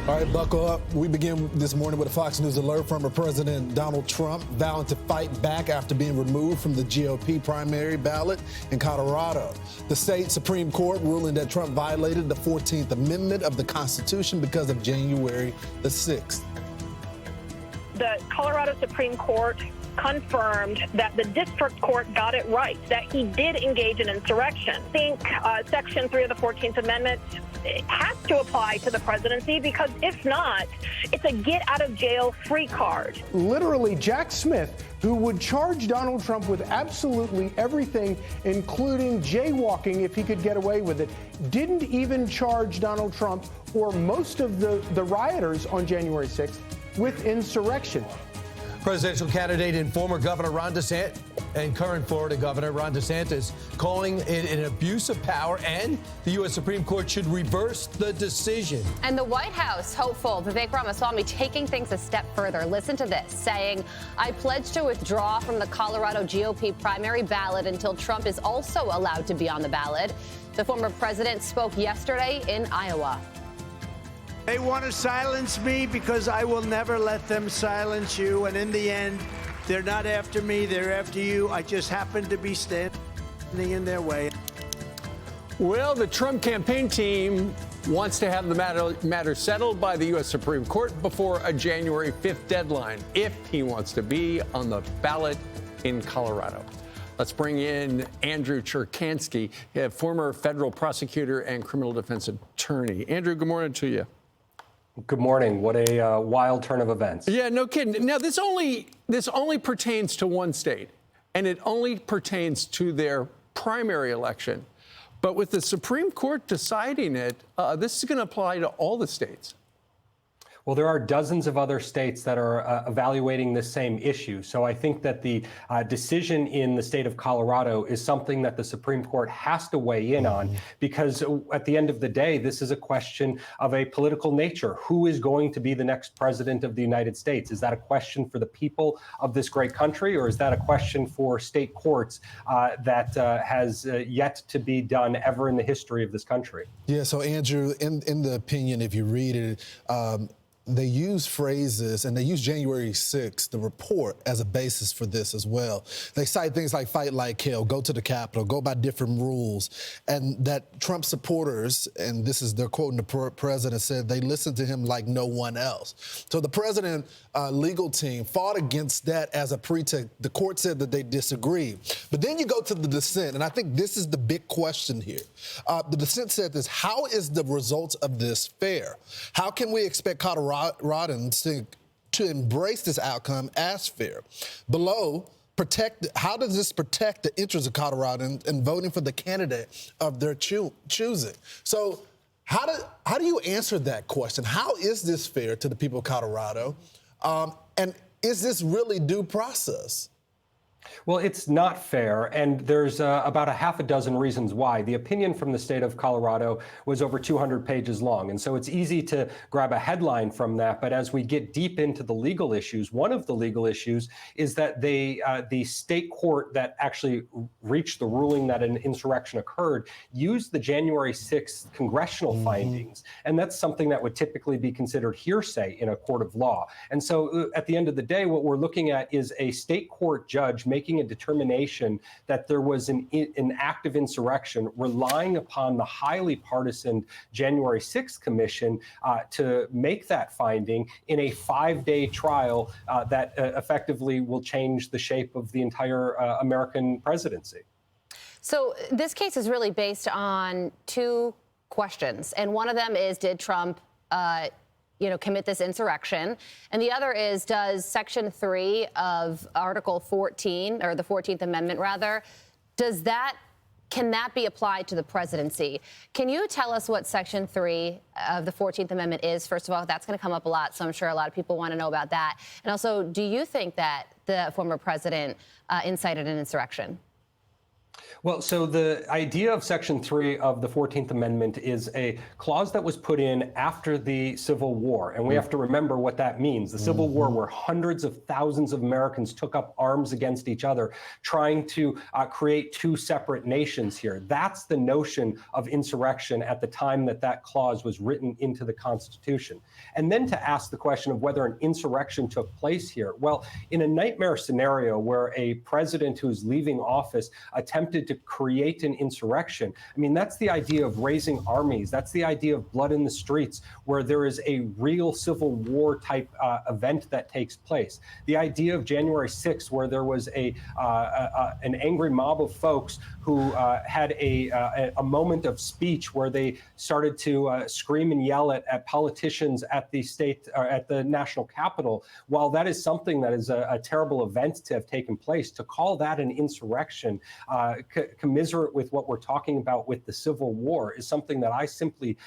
All right, buckle up. We begin this morning with a Fox News alert from President Donald Trump vowing to fight back after being removed from the GOP primary ballot in Colorado. The state Supreme Court ruling that Trump violated the 14th Amendment of the Constitution because of January the 6th. The Colorado Supreme Court confirmed that the district court got it right, that he did engage in insurrection. I think Section 3 of the 14th Amendment has to apply to the presidency, because if not, it's a get-out-of-jail-free card. Literally, Jack Smith, who would charge Donald Trump with absolutely everything, including jaywalking if he could get away with it, didn't even charge Donald Trump or most of the rioters on January 6th with insurrection. Presidential candidate and former Governor Ron DeSantis and current Florida Governor Ron DeSantis calling it an abuse of power, and the U.S. Supreme Court should reverse the decision. And the White House hopeful Vivek Ramaswamy taking things a step further. Listen to this, saying, "I pledge to withdraw from the Colorado GOP primary ballot until Trump is also allowed to be on the ballot." The former president spoke yesterday in Iowa. They want to silence me because I will never let them silence you. And in the end, they're not after me, they're after you. I just happen to be standing in their way. Well, the Trump campaign team wants to have the matter settled by the U.S. Supreme Court before a January 5th deadline, if he wants to be on the ballot in Colorado. Let's bring in Andrew Cherkasky, a former federal prosecutor and criminal defense attorney. Andrew, good morning to you. Good morning. What a wild turn of events. Yeah, no kidding. Now, this only pertains to one state, and it only pertains to their primary election. But with the Supreme Court deciding it, this is going to apply to all the states. Well, there are dozens of other states that are evaluating this same issue. So I think that the decision in the state of Colorado is something that the Supreme Court has to weigh in on, because at the end of the day, this is a question of a political nature. Who is going to be the next president of the United States? Is that a question for the people of this great country, or is that a question for state courts that has yet to be done ever in the history of this country? Yeah, so Andrew, in the opinion, if you read it, they use phrases, and they use January 6th, the report, as a basis for this as well. They cite things like fight like hell, go to the Capitol, go by different rules, and that Trump supporters, and this is their quoting the president, said they listened to him like no one else. So the president legal team fought against that as a pretext. The court said that they disagreed. But then you go to the dissent, and I think this is the big question here. The dissent said this: how is the results of this fair? How can we expect Coloradans to embrace this outcome as fair? Below, how does this protect the interests of Coloradans in voting for the candidate of their choosing? So how do you answer that question? How is this fair to the people of Colorado? And is this really due process? Well, it's not fair, and there's about a half a dozen reasons why. The opinion from the state of Colorado was over 200 pages long, and so it's easy to grab a headline from that. But as we get deep into the legal issues, one of the legal issues is that the state court that actually reached the ruling that an insurrection occurred used the January 6th congressional findings, and that's something that would typically be considered hearsay in a court of law. And so at the end of the day, what we're looking at is a state court judge making a determination that there was an act of insurrection, relying upon the highly partisan January 6th Commission to make that finding in a 5-day trial that effectively will change the shape of the entire American presidency. So this case is really based on two questions, and one of them is, did Trump commit this insurrection? And the other is, does Section 3 of Article 14, or the 14th Amendment, rather, can that be applied to the presidency? Can you tell us what Section 3 of the 14th Amendment is? First of all, that's going to come up a lot, so I'm sure a lot of people want to know about that. And also, do you think that the former president incited an insurrection? Well, so the idea of Section 3 of the 14th Amendment is a clause that was put in after the Civil War. And we have to remember what that means. The Civil War, where hundreds of thousands of Americans took up arms against each other, trying to create two separate nations here. That's the notion of insurrection at the time that that clause was written into the Constitution. And then to ask the question of whether an insurrection took place here. Well, in a nightmare scenario where a president who's leaving office attempted to create an insurrection. I mean, that's the idea of raising armies. That's the idea of blood in the streets, where there is a real Civil War type event that takes place. The idea of January 6th, where there was an angry mob of folks who had a moment of speech where they started to scream and yell at politicians at the state or at the national capitol. While that is something that is a terrible event to have taken place, to call that an insurrection, commiserate with what we're talking about with the Civil War, is something that I simply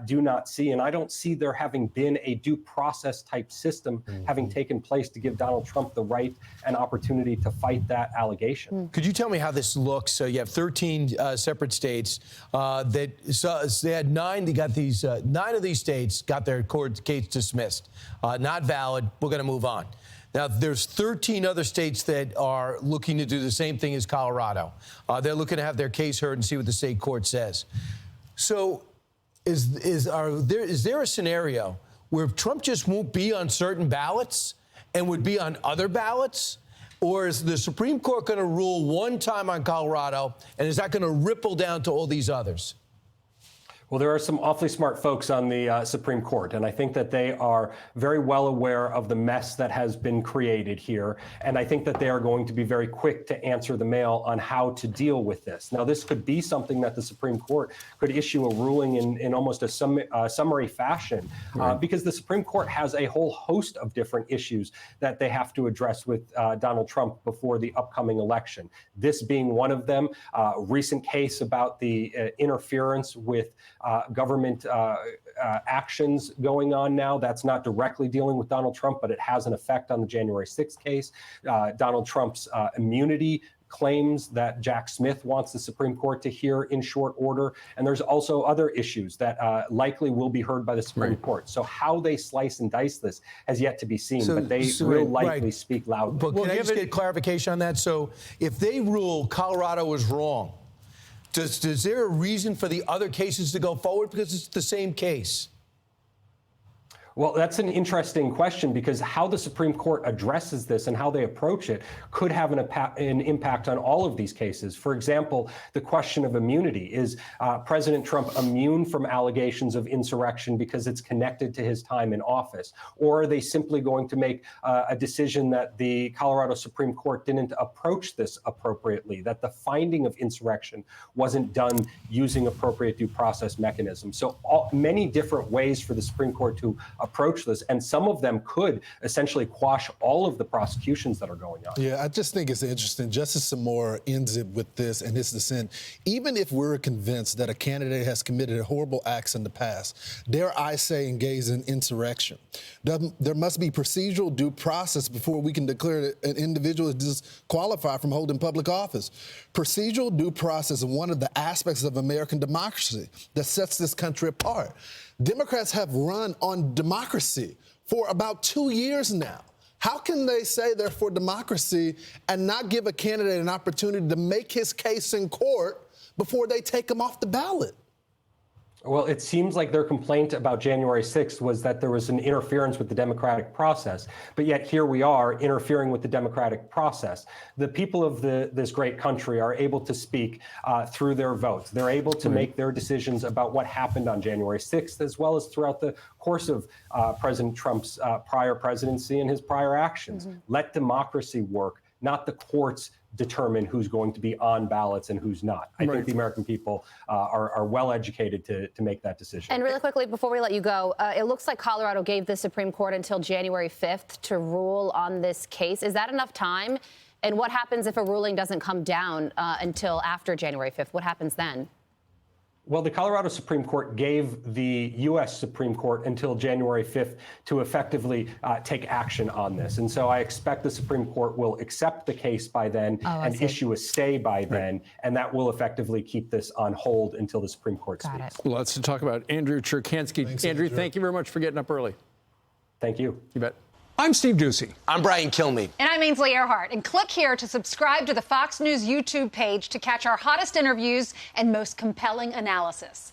do not see. And I don't see there having been a due process type system having taken place to give Donald Trump the right and opportunity to fight that allegation. Could you tell me how this looks? So you have 13 separate states they had 9. They got these 9 of these states got their court case dismissed, not valid. We're going to move on. Now, there's 13 other states that are looking to do the same thing as Colorado. They're looking to have their case heard and see what the state court says. So is there a scenario where Trump just won't be on certain ballots and would be on other ballots? Or is the Supreme Court going to rule one time on Colorado, and is that going to ripple down to all these others? Well, there are some awfully smart folks on the Supreme Court, and I think that they are very well aware of the mess that has been created here. And I think that they are going to be very quick to answer the mail on how to deal with this. Now, this could be something that the Supreme Court could issue a ruling in almost a summary fashion, because the Supreme Court has a whole host of different issues that they have to address with Donald Trump before the upcoming election. This being one of them, recent case about the interference with government actions going on now. That's not directly dealing with Donald Trump, but it has an effect on the January 6th case. Donald Trump's immunity claims that Jack Smith wants the Supreme Court to hear in short order. And there's also other issues that likely will be heard by the Supreme Court. So how they slice and dice this has yet to be seen, but they will likely speak loudly. But can I just get clarification on that? So if they rule Colorado is wrong, is there a reason for the other cases to go forward? Because it's the same case. Well, that's an interesting question, because how the Supreme Court addresses this and how they approach it could have an impact on all of these cases. For example, the question of immunity. Is President Trump immune from allegations of insurrection because it's connected to his time in office? Or are they simply going to make a decision that the Colorado Supreme Court didn't approach this appropriately, that the finding of insurrection wasn't done using appropriate due process mechanisms? So many different ways for the Supreme Court to approach this, and some of them could essentially quash all of the prosecutions that are going on. Yeah, I just think it's interesting. Justice Samora ends it with this and his dissent. Even if we're convinced that a candidate has committed horrible acts in the past, dare I say engaged in insurrection, there must be procedural due process before we can declare that an individual is disqualified from holding public office. Procedural due process is one of the aspects of American democracy that sets this country apart. Democrats have run on democracy for about 2 years now. How can they say they're for democracy and not give a candidate an opportunity to make his case in court before they take him off the ballot? Well, it seems like their complaint about January 6th was that there was an interference with the democratic process. But yet here we are interfering with the democratic process. The people of this great country are able to speak through their votes. They're able to make their decisions about what happened on January 6th, as well as throughout the course of President Trump's prior presidency and his prior actions. Let democracy work, not the courts determine who's going to be on ballots and who's not. I think the American people are well educated to make that decision. And really quickly, before we let you go, it looks like Colorado gave the Supreme Court until January 5th to rule on this case. Is that enough time? And what happens if a ruling doesn't come down until after January 5th? What happens then? Well, the Colorado Supreme Court gave the U.S. Supreme Court until January 5th to effectively take action on this. And so I expect the Supreme Court will accept the case by then and issue a stay by then. And that will effectively keep this on hold until the Supreme Court speaks. Lots to talk about. Andrew Cherkasky. Thanks, Andrew, Andrew. thank you very much for getting up early. Thank you. You bet. I'm Steve Ducey. I'm Brian Kilmeade. And I'm Ainsley Earhart. And click here to subscribe to the Fox News YouTube page to catch our hottest interviews and most compelling analysis.